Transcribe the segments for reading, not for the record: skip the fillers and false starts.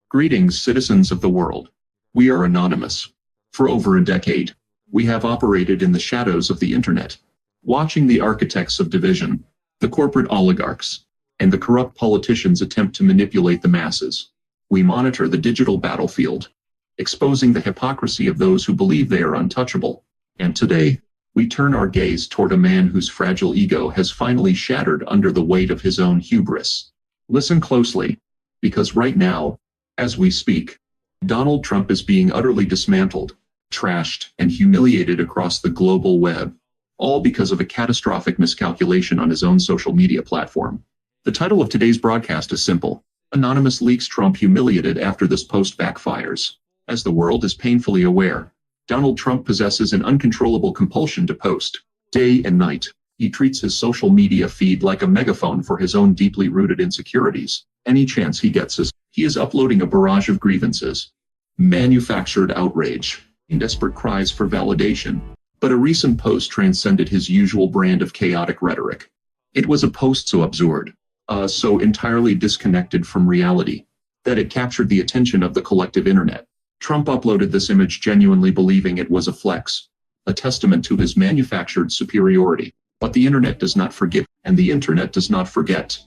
Greetings, citizens of the world. We are anonymous. For over a decade, we have operated in the shadows of the internet, watching the architects of division, the corporate oligarchs, and the corrupt politicians attempt to manipulate the masses. We monitor the digital battlefield, exposing the hypocrisy of those who believe they are untouchable. And today, we turn our gaze toward a man whose fragile ego has finally shattered under the weight of his own hubris. Listen closely, because right now, as we speak, Donald Trump is being utterly dismantled, trashed, and humiliated across the global web, all because of a catastrophic miscalculation on his own social media platform. The title of today's broadcast is simple: Anonymous leaks Trump humiliated after this post backfires. As the world is painfully aware, Donald Trump possesses an uncontrollable compulsion to post, day and night. He treats his social media feed like a megaphone for his own deeply rooted insecurities. Any chance he gets he is uploading a barrage of grievances, manufactured outrage, and desperate cries for validation. But a recent post transcended his usual brand of chaotic rhetoric. It was a post so absurd, so entirely disconnected from reality, that it captured the attention of the collective internet. Trump uploaded this image genuinely believing it was a flex, a testament to his manufactured superiority. But the internet does not forgive, and the internet does not forget.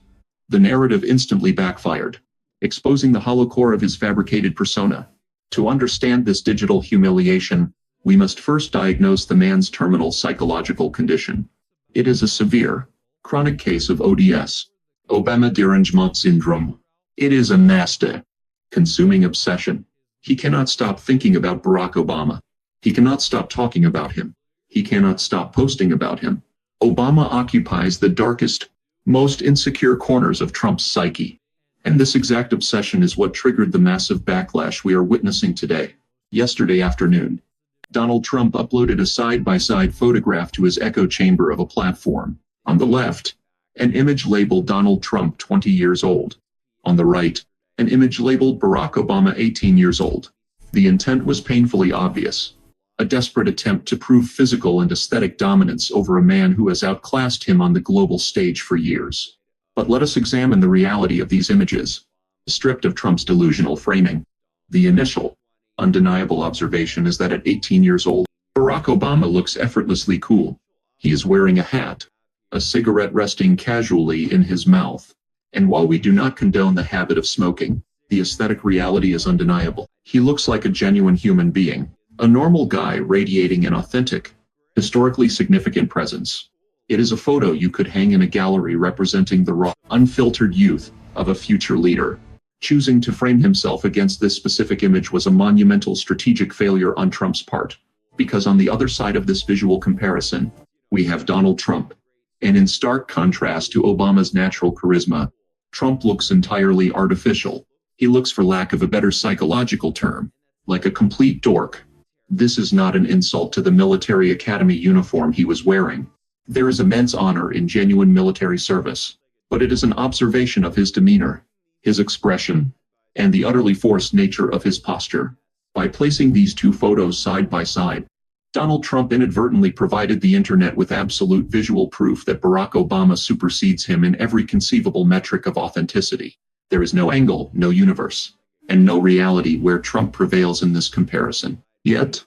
The narrative instantly backfired, exposing the hollow core of his fabricated persona. To understand this digital humiliation, we must first diagnose the man's terminal psychological condition. It is a severe, chronic case of ODS, Obama derangement syndrome. It is a nasty, consuming obsession. He cannot stop thinking about Barack Obama. He cannot stop talking about him. He cannot stop posting about him. Obama occupies the darkest, most insecure corners of Trump's psyche. And this exact obsession is what triggered the massive backlash we are witnessing today. Yesterday afternoon, Donald Trump uploaded a side-by-side photograph to his echo chamber of a platform. On the left, an image labeled Donald Trump 20 years old. On the right, an image labeled Barack Obama 18 years old. The intent was painfully obvious. A desperate attempt to prove physical and aesthetic dominance over a man who has outclassed him on the global stage for years. But let us examine the reality of these images, stripped of Trump's delusional framing. The initial, undeniable observation is that at 18 years old, Barack Obama looks effortlessly cool. He is wearing a hat, a cigarette resting casually in his mouth. And while we do not condone the habit of smoking, the aesthetic reality is undeniable. He looks like a genuine human being, a normal guy radiating an authentic, historically significant presence. It is a photo you could hang in a gallery representing the raw, unfiltered youth of a future leader. Choosing to frame himself against this specific image was a monumental strategic failure on Trump's part, because on the other side of this visual comparison, we have Donald Trump. And in stark contrast to Obama's natural charisma, Trump looks entirely artificial. He looks, for lack of a better psychological term, like a complete dork. This is not an insult to the military academy uniform he was wearing. There is immense honor in genuine military service, but it is an observation of his demeanor, his expression, and the utterly forced nature of his posture. By placing these two photos side by side, Donald Trump inadvertently provided the internet with absolute visual proof that Barack Obama supersedes him in every conceivable metric of authenticity. There is no angle, no universe, and no reality where Trump prevails in this comparison. Yet,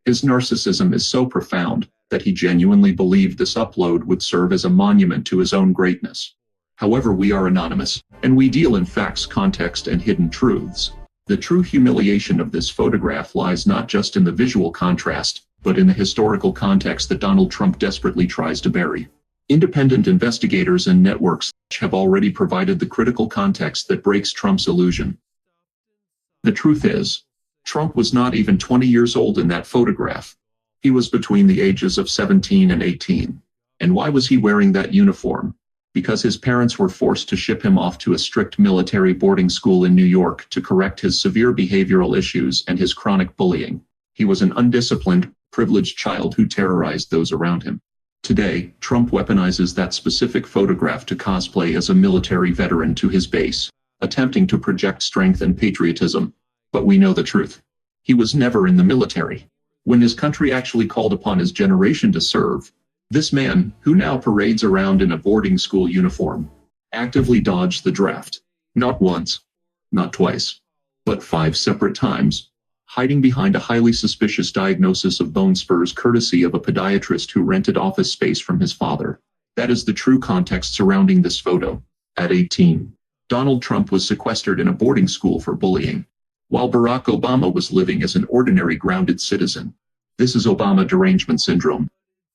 his narcissism is so profound that he genuinely believed this upload would serve as a monument to his own greatness. However, we are anonymous, and we deal in facts, context, and hidden truths. The true humiliation of this photograph lies not just in the visual contrast, but in the historical context that Donald Trump desperately tries to bury. Independent investigators and networks have already provided the critical context that breaks Trump's illusion. The truth is, Trump was not even 20 years old in that photograph. He was between the ages of 17 and 18. And why was he wearing that uniform? Because his parents were forced to ship him off to a strict military boarding school in New York to correct his severe behavioral issues and his chronic bullying. He was an undisciplined, privileged child who terrorized those around him. Today, Trump weaponizes that specific photograph to cosplay as a military veteran to his base, attempting to project strength and patriotism. But we know the truth. He was never in the military. When his country actually called upon his generation to serve, this man, who now parades around in a boarding school uniform, actively dodged the draft. Not once, not twice, but 5 separate times, hiding behind a highly suspicious diagnosis of bone spurs courtesy of a podiatrist who rented office space from his father. That is the true context surrounding this photo. At 18, Donald Trump was sequestered in a boarding school for bullying, while Barack Obama was living as an ordinary grounded citizen. This is Obama derangement syndrome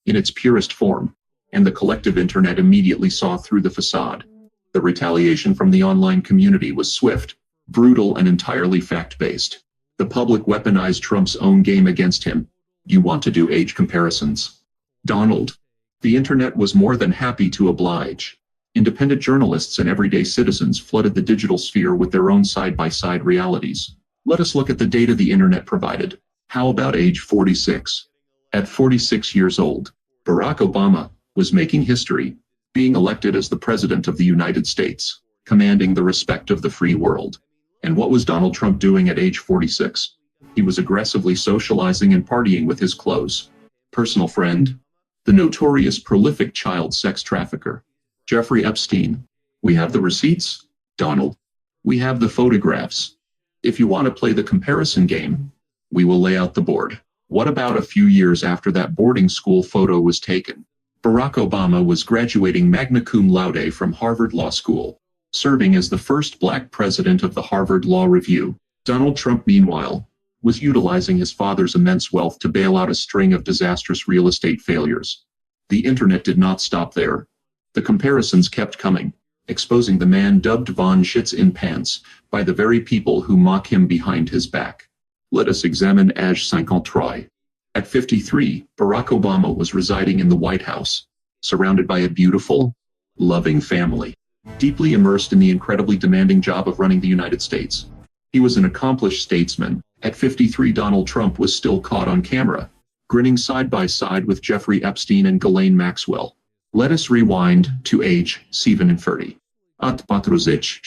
in its purest form, and the collective internet immediately saw through the facade. The retaliation from the online community was swift, brutal, and entirely fact-based. The public weaponized Trump's own game against him. You want to do age comparisons? Donald. The internet was more than happy to oblige. Independent journalists and everyday citizens flooded the digital sphere with their own side-by-side realities. Let us look at the data the internet provided. How about age 46? At 46 years old, Barack Obama was making history, being elected as the President of the United States, commanding the respect of the free world. And what was Donald Trump doing at age 46? He was aggressively socializing and partying with his close personal friend, the notorious prolific child sex trafficker, Jeffrey Epstein. We have the receipts, Donald. We have the photographs. If you want to play the comparison game, we will lay out the board. What about a few years after that boarding school photo was taken? Barack Obama was graduating magna cum laude from Harvard Law School, serving as the first black president of the Harvard Law Review. Donald Trump, meanwhile, was utilizing his father's immense wealth to bail out a string of disastrous real estate failures. The internet did not stop there. The comparisons kept coming, exposing the man dubbed Von Shits in Pants by the very people who mock him behind his back. Let us examine age 53. At 53, Barack Obama was residing in the White House, surrounded by a beautiful, loving family, deeply immersed in the incredibly demanding job of running the United States. He was an accomplished statesman. At 53, Donald Trump was still caught on camera, grinning side by side with Jeffrey Epstein and Ghislaine Maxwell. Let us rewind to age 47. At 46,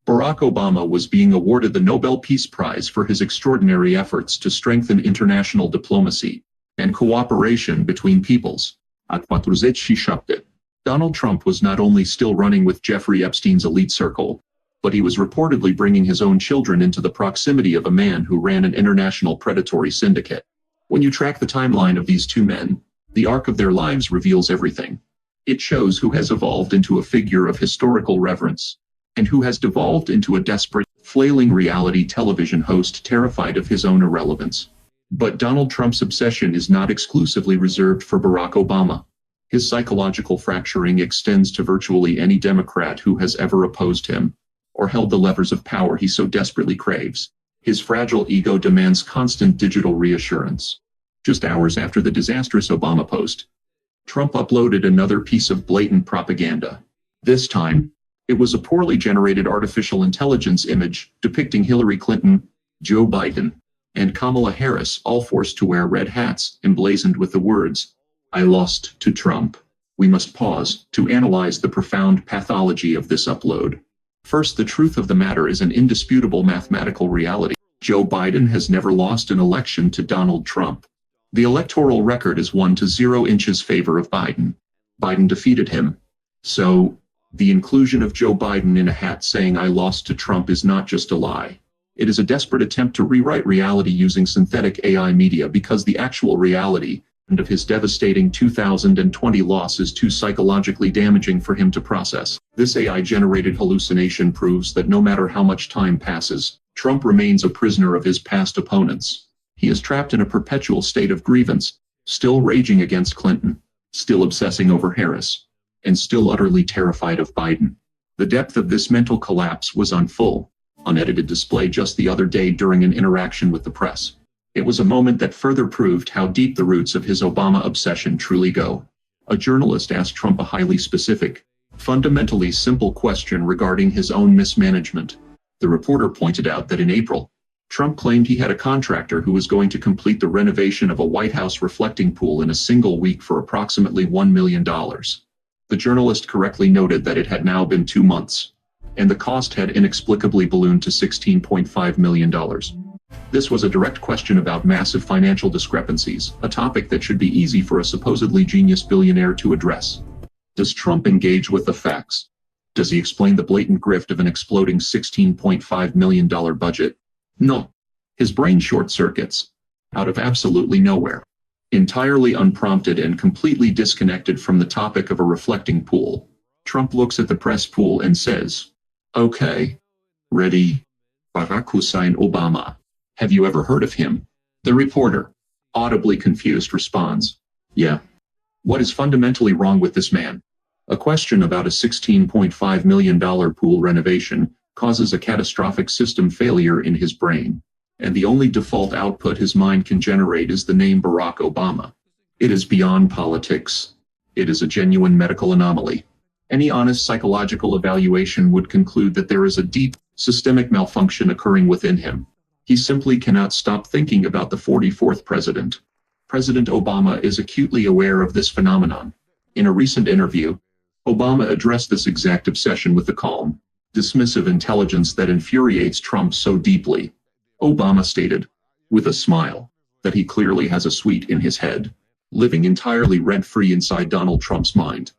Barack Obama was being awarded the Nobel Peace Prize for his extraordinary efforts to strengthen international diplomacy and cooperation between peoples. At 46, Donald Trump was not only still running with Jeffrey Epstein's elite circle, but he was reportedly bringing his own children into the proximity of a man who ran an international predatory syndicate. When you track the timeline of these two men, the arc of their lives reveals everything. It shows who has evolved into a figure of historical reverence, and who has devolved into a desperate, flailing reality television host terrified of his own irrelevance. But Donald Trump's obsession is not exclusively reserved for Barack Obama. His psychological fracturing extends to virtually any Democrat who has ever opposed him, or held the levers of power he so desperately craves. His fragile ego demands constant digital reassurance. Just hours after the disastrous Obama post, Trump uploaded another piece of blatant propaganda. This time, it was a poorly generated artificial intelligence image depicting Hillary Clinton, Joe Biden, and Kamala Harris all forced to wear red hats emblazoned with the words, "I lost to Trump." We must pause to analyze the profound pathology of this upload. First, the truth of the matter is an indisputable mathematical reality. Joe Biden has never lost an election to Donald Trump. The electoral record is 1-0 in favor of Biden. Biden defeated him. So, the inclusion of Joe Biden in a hat saying "I lost to Trump" is not just a lie. It is a desperate attempt to rewrite reality using synthetic AI media because the actual reality of his devastating 2020 loss is too psychologically damaging for him to process. This AI-generated hallucination proves that no matter how much time passes, Trump remains a prisoner of his past opponents. He is trapped in a perpetual state of grievance, still raging against Clinton, still obsessing over Harris, and still utterly terrified of Biden. The depth of this mental collapse was on full, unedited display just the other day during an interaction with the press. It was a moment that further proved how deep the roots of his Obama obsession truly go. A journalist asked Trump a highly specific, fundamentally simple question regarding his own mismanagement. The reporter pointed out that in April, Trump claimed he had a contractor who was going to complete the renovation of a White House reflecting pool in a single week for approximately $1 million. The journalist correctly noted that it had now been 2 months, and the cost had inexplicably ballooned to $16.5 million. This was a direct question about massive financial discrepancies, a topic that should be easy for a supposedly genius billionaire to address. Does Trump engage with the facts? Does he explain the blatant grift of an exploding $16.5 million budget? No. His brain short circuits. Out of absolutely nowhere. Entirely unprompted and completely disconnected from the topic of a reflecting pool, Trump looks at the press pool and says, "Okay. Ready? Barack Hussein Obama. Have you ever heard of him?" The reporter, audibly confused, responds, "Yeah." What is fundamentally wrong with this man? A question about a $16.5 million pool renovation causes a catastrophic system failure in his brain, and the only default output his mind can generate is the name Barack Obama. It is beyond politics. It is a genuine medical anomaly. Any honest psychological evaluation would conclude that there is a deep, systemic malfunction occurring within him. He simply cannot stop thinking about the 44th president. President Obama is acutely aware of this phenomenon. In a recent interview, Obama addressed this exact obsession with the calm, dismissive intelligence that infuriates Trump so deeply. Obama stated, with a smile, that he clearly has a suite in his head, living entirely rent-free inside Donald Trump's mind.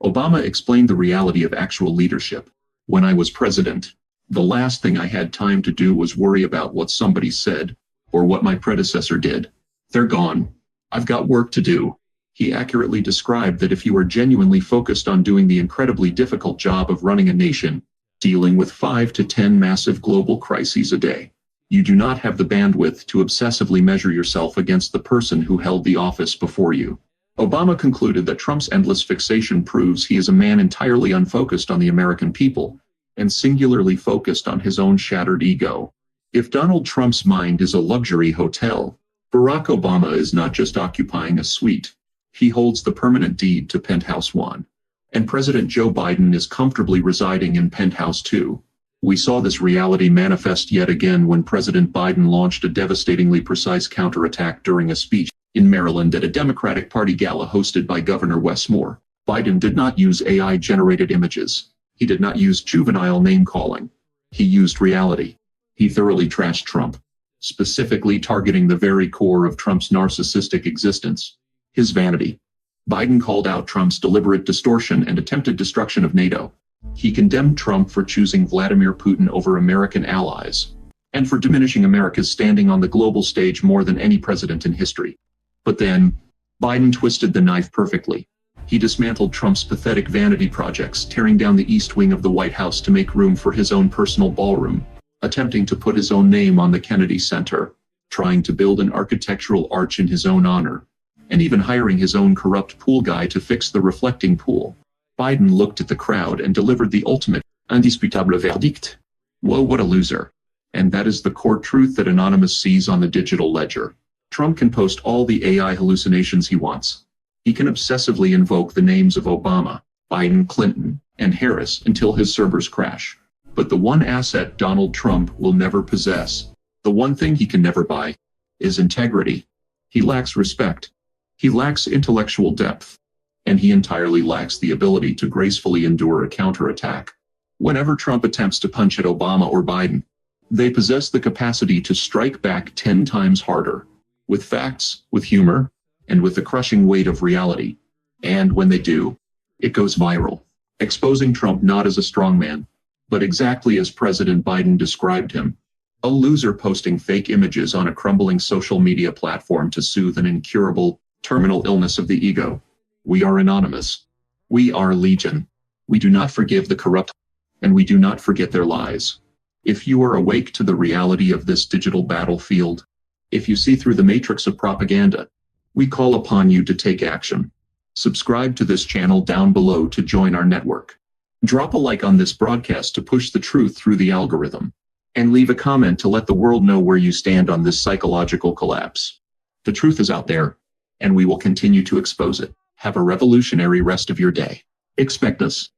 Obama explained the reality of actual leadership. When I was president, the last thing I had time to do was worry about what somebody said, or what my predecessor did. They're gone. I've got work to do. He accurately described that if you are genuinely focused on doing the incredibly difficult job of running a nation, dealing with 5 to 10 massive global crises a day, you do not have the bandwidth to obsessively measure yourself against the person who held the office before you. Obama concluded that Trump's endless fixation proves he is a man entirely unfocused on the American people, and singularly focused on his own shattered ego. If Donald Trump's mind is a luxury hotel, Barack Obama is not just occupying a suite. He holds the permanent deed to Penthouse 1. And President Joe Biden is comfortably residing in Penthouse 2. We saw this reality manifest yet again when President Biden launched a devastatingly precise counterattack during a speech in Maryland at a Democratic Party gala hosted by Governor Wes Moore. Biden did not use AI-generated images. He did not use juvenile name-calling. He used reality. He thoroughly trashed Trump, specifically targeting the very core of Trump's narcissistic existence, his vanity. Biden called out Trump's deliberate distortion and attempted destruction of NATO. He condemned Trump for choosing Vladimir Putin over American allies, and for diminishing America's standing on the global stage more than any president in history. But then, Biden twisted the knife perfectly. He dismantled Trump's pathetic vanity projects, tearing down the East Wing of the White House to make room for his own personal ballroom, attempting to put his own name on the Kennedy Center, trying to build an architectural arch in his own honor, and even hiring his own corrupt pool guy to fix the reflecting pool. Biden looked at the crowd and delivered the ultimate, indisputable verdict. Whoa, what a loser. And that is the core truth that Anonymous sees on the digital ledger. Trump can post all the AI hallucinations he wants. He can obsessively invoke the names of Obama, Biden, Clinton, and Harris until his servers crash. But the one asset Donald Trump will never possess, the one thing he can never buy, is integrity. He lacks respect. He lacks intellectual depth. And he entirely lacks the ability to gracefully endure a counterattack. Whenever Trump attempts to punch at Obama or Biden, they possess the capacity to strike back 10 times harder, with facts, with humor, and with the crushing weight of reality. And when they do, it goes viral, exposing Trump not as a strongman, but exactly as President Biden described him, a loser posting fake images on a crumbling social media platform to soothe an incurable, terminal illness of the ego. We are anonymous. We are legion. We do not forgive the corrupt, and we do not forget their lies. If you are awake to the reality of this digital battlefield, if you see through the matrix of propaganda, we call upon you to take action. Subscribe to this channel down below to join our network. Drop a like on this broadcast to push the truth through the algorithm. And leave a comment to let the world know where you stand on this psychological collapse. The truth is out there, and we will continue to expose it. Have a revolutionary rest of your day. Expect us.